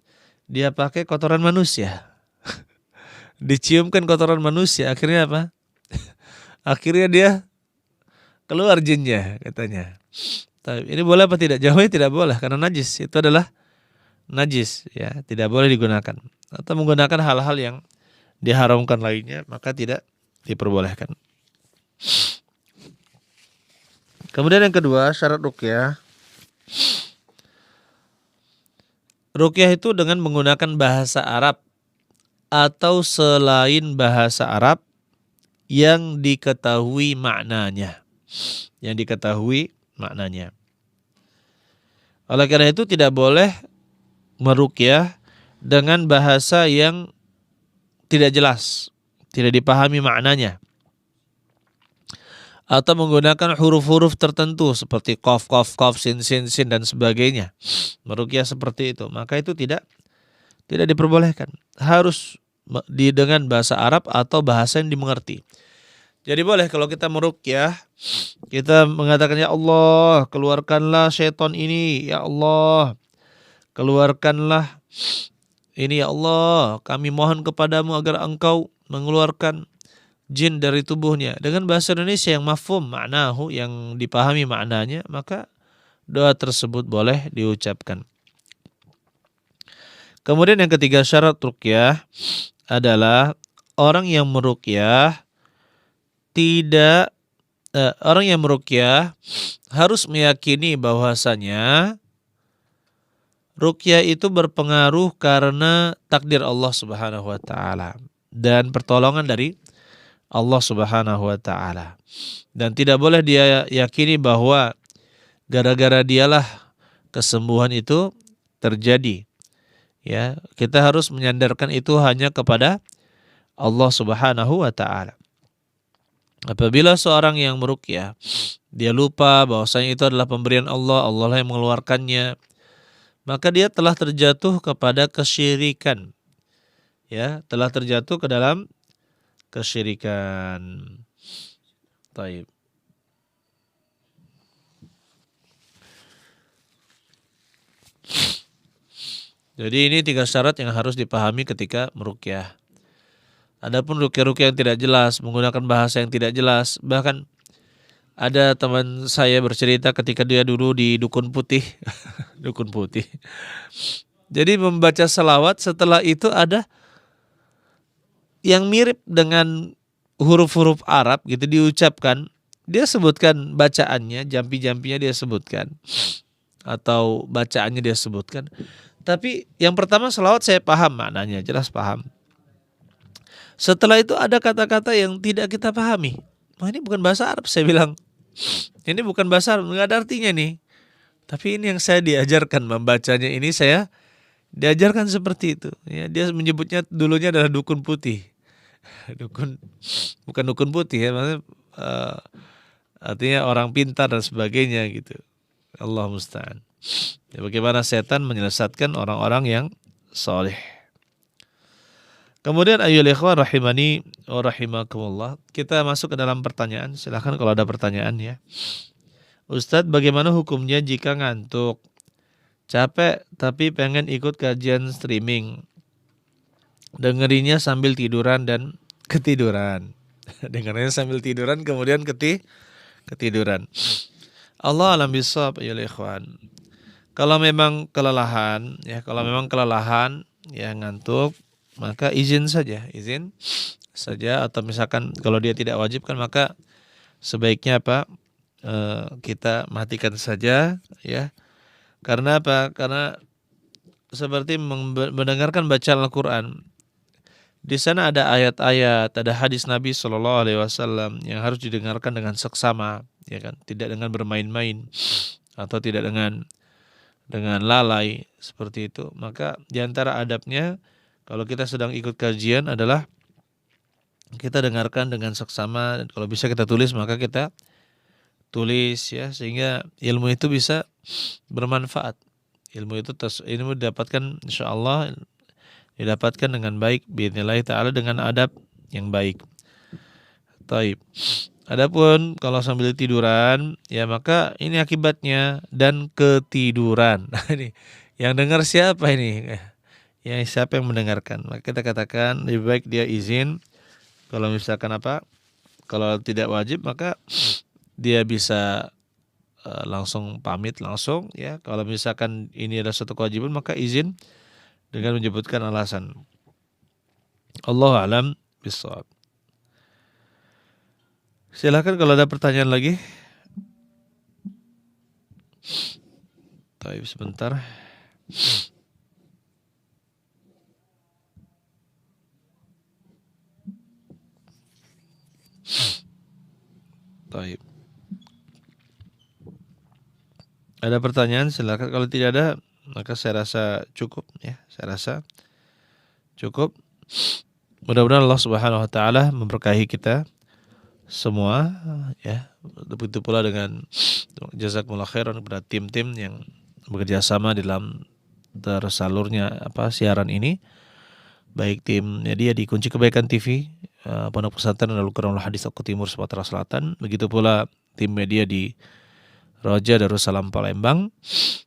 dia pakai kotoran manusia. Diciumkan kotoran manusia, akhirnya apa? Akhirnya dia keluar jinnya katanya. Ini boleh apa tidak? Jawabnya tidak boleh karena najis. Itu adalah najis ya, tidak boleh digunakan. Atau menggunakan hal-hal yang diharamkan lainnya, maka tidak diperbolehkan. Kemudian yang kedua, syarat ruqyah. Ruqyah itu dengan menggunakan bahasa Arab atau selain bahasa Arab yang diketahui maknanya. Oleh karena itu tidak boleh meruqyah dengan bahasa yang tidak jelas, tidak dipahami maknanya, atau menggunakan huruf-huruf tertentu seperti qaf, sin, dan sebagainya. Meruqyah seperti itu, maka itu tidak diperbolehkan. Harus dengan bahasa Arab atau bahasa yang dimengerti. Jadi boleh kalau kita meruqyah, kita mengatakan, ya Allah, keluarkanlah syaitan ini, ya Allah, keluarkanlah ini, ya Allah, kami mohon kepadamu agar engkau mengeluarkan jin dari tubuhnya. Dengan bahasa Indonesia yang mafhum ma'nahu, yang dipahami maknanya, maka doa tersebut boleh diucapkan. Kemudian yang ketiga syarat ruqyah adalah orang yang meruqyah tidak orang yang meruqyah harus meyakini bahwasanya ruqyah itu berpengaruh karena takdir Allah Subhanahu wa taala dan pertolongan dari Allah Subhanahu wa taala. Dan tidak boleh dia yakini bahwa gara-gara dialah kesembuhan itu terjadi. Ya, kita harus menyandarkan itu hanya kepada Allah Subhanahu wa taala. Apabila seorang yang meruqyah dia lupa bahwasanya itu adalah pemberian Allah, Allah lah yang mengeluarkannya, maka dia telah terjatuh kepada kesyirikan. Ya, telah terjatuh ke dalam kesyirikan. Taib. Jadi ini 3 syarat yang harus dipahami ketika meruqyah. Adapun ruqyah-ruqyah yang tidak jelas, menggunakan bahasa yang tidak jelas, bahkan ada teman saya bercerita ketika dia dulu di Dukun Putih, Dukun Putih. Jadi membaca salawat, setelah itu ada yang mirip dengan huruf-huruf Arab gitu diucapkan, dia sebutkan bacaannya, jampi-jampinya dia sebutkan, atau bacaannya dia sebutkan. Tapi yang pertama salawat saya paham maknanya, jelas paham. Setelah itu ada kata-kata yang tidak kita pahami. Wah, ini bukan bahasa Arab, saya bilang. Ini bukan bahasa Arab, nggak ada artinya nih. Tapi ini yang saya diajarkan membacanya, ini saya diajarkan seperti itu. Ya, dia menyebutnya dulunya adalah Dukun Putih. Dukun, bukan Dukun Putih ya, maksudnya artinya orang pintar dan sebagainya gitu. Allah musta'an. Ya, bagaimana setan menyesatkan orang-orang yang soleh. Kemudian ayyuhal ikhwan rahimani wa rahimakumullah, kita masuk ke dalam pertanyaan. Silahkan kalau ada pertanyaan ya. Ustadz, bagaimana hukumnya jika ngantuk, capek tapi pengen ikut kajian streaming, dengerinnya sambil tiduran dan ketiduran. Dengarnya sambil tiduran kemudian ketiduran. Allah alam bisawab ayyuhal ikhwan. Kalau memang kelelahan ya ngantuk, maka izin saja atau misalkan kalau dia tidak wajib kan maka sebaiknya apa? Kita matikan saja ya. Karena apa? Karena seperti mendengarkan bacaan Al-Qur'an. Di sana ada ayat-ayat, ada hadis Nabi Shallallahu alaihi wasallam yang harus didengarkan dengan seksama, ya kan? Tidak dengan bermain-main atau tidak dengan lalai seperti itu. Maka di antara adabnya kalau kita sedang ikut kajian adalah kita dengarkan dengan seksama, dan kalau bisa kita tulis maka kita tulis ya, sehingga ilmu itu bisa bermanfaat. Ilmu itu didapatkan insyaallah didapatkan dengan baik biidznillah taala dengan adab yang baik. Taib. Adapun kalau sambil tiduran ya maka ini akibatnya dan ketiduran. Ini yang dengar siapa ini? Ya, siapa yang mendengarkan? Maka kita katakan lebih baik dia izin. Kalau misalkan apa? Kalau tidak wajib maka dia bisa langsung pamit langsung ya. Kalau misalkan ini adalah suatu kewajiban maka izin dengan menyebutkan alasan. Allahu a'lam bishawab. Silakan kalau ada pertanyaan lagi. Baik, sebentar. Baik. Ada pertanyaan silakan, kalau tidak ada maka saya rasa cukup ya, saya rasa cukup. Mudah-mudahan Allah Subhanahu wa taala memberkahi kita semua ya. Begitu pula dengan jazakumullah khairan kepada tim-tim yang bekerja sama dalam tersalurnya siaran ini. Baik tim media di Kunci Kebaikan TV, Pondok Pesantren Al-Qur'an Hadis Aku Timur Sumatera Selatan, begitu pula tim media di Roja Darussalam Palembang,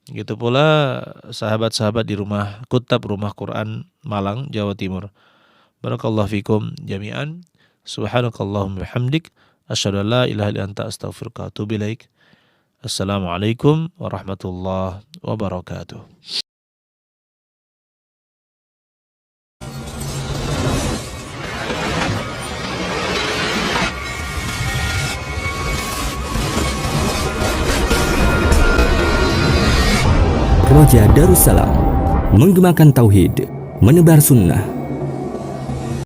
begitu pula sahabat-sahabat di rumah Kutab Rumah Quran Malang Jawa Timur. Barakallahu fikum jami'an. Subhanakallahumma bihamdik asyhadu an la ilaha illa anta astaghfiruka wa atubu ilaik. Assalamualaikum warahmatullahi wabarakatuh. Raja Darussalam, menggemakan tauhid, menebar sunnah.